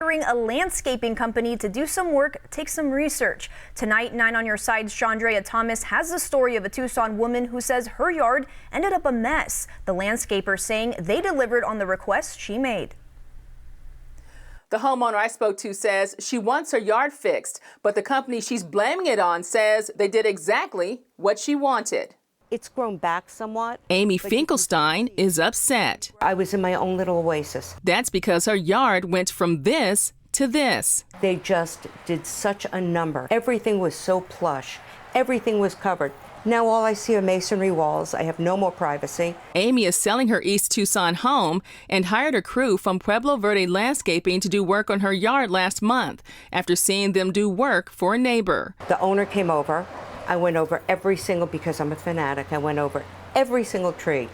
Hiring a landscaping company to do some work takes some research. Tonight, 9 on your side's Chandrea Thomas has the story of a Tucson woman who says her yard ended up a mess. The landscaper saying they delivered on the request she made. The homeowner I spoke to says she wants her yard fixed, but the company she's blaming it on says they did exactly what she wanted. It's grown back somewhat. Amy Finkelstein is upset. I was in my own little oasis. That's because her yard went from this to this. They just did such a number. Everything was so plush. Everything was covered. Now all I see are masonry walls. I have no more privacy. Amy is selling her East Tucson home and hired a crew from Pueblo Verde Landscaping to do work on her yard last month after seeing them do work for a neighbor. The owner came over. I went over every single, because I'm a fanatic, I went over every single tree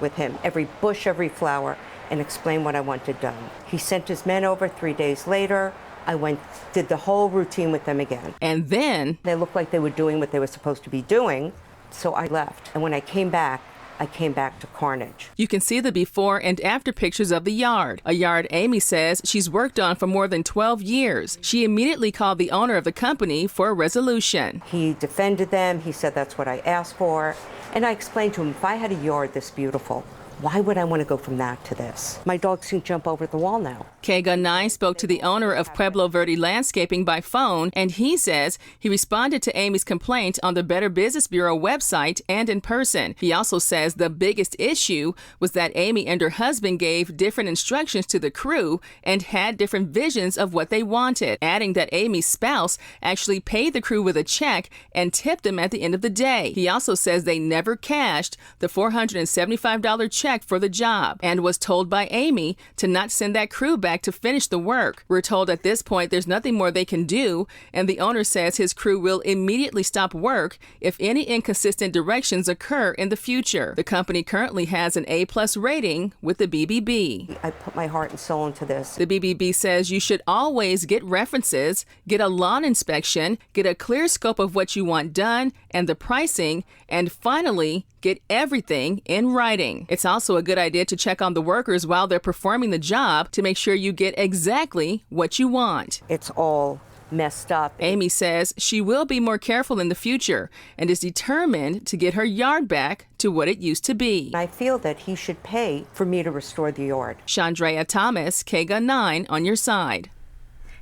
with him, every bush, every flower, and explained what I wanted done. He sent his men over 3 days later. I did the whole routine with them again. And then they looked like they were doing what they were supposed to be doing, so I left. And when I came back to carnage. You can see the before and after pictures of the yard, a yard Amy says she's worked on for more than 12 years. She immediately called the owner of the company for a resolution. He defended them. He said that's what I asked for. And I explained to him, if I had a yard this beautiful, why would I want to go from that to this? My dogs can jump over the wall now. KGUN 9 spoke to the owner of Pueblo Verde Landscaping by phone, and he says he responded to Amy's complaint on the Better Business Bureau website and in person. He also says the biggest issue was that Amy and her husband gave different instructions to the crew and had different visions of what they wanted, adding that Amy's spouse actually paid the crew with a check and tipped them at the end of the day. He also says they never cashed the $475 check for the job and was told by Amy to not send that crew back to finish the work. We're told at this point there's nothing more they can do, and the owner says his crew will immediately stop work if any inconsistent directions occur in the future. The company currently has an A+ rating with the BBB. I put my heart and soul into this. The BBB says you should always get references, get a lawn inspection, get a clear scope of what you want done and the pricing, and finally, get everything in writing. It's also a good idea to check on the workers while they're performing the job to make sure you get exactly what you want. It's all messed up. Amy says she will be more careful in the future and is determined to get her yard back to what it used to be. I feel that he should pay for me to restore the yard. Chandrea Thomas, KGUN 9 on your side.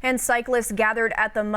And cyclists gathered at the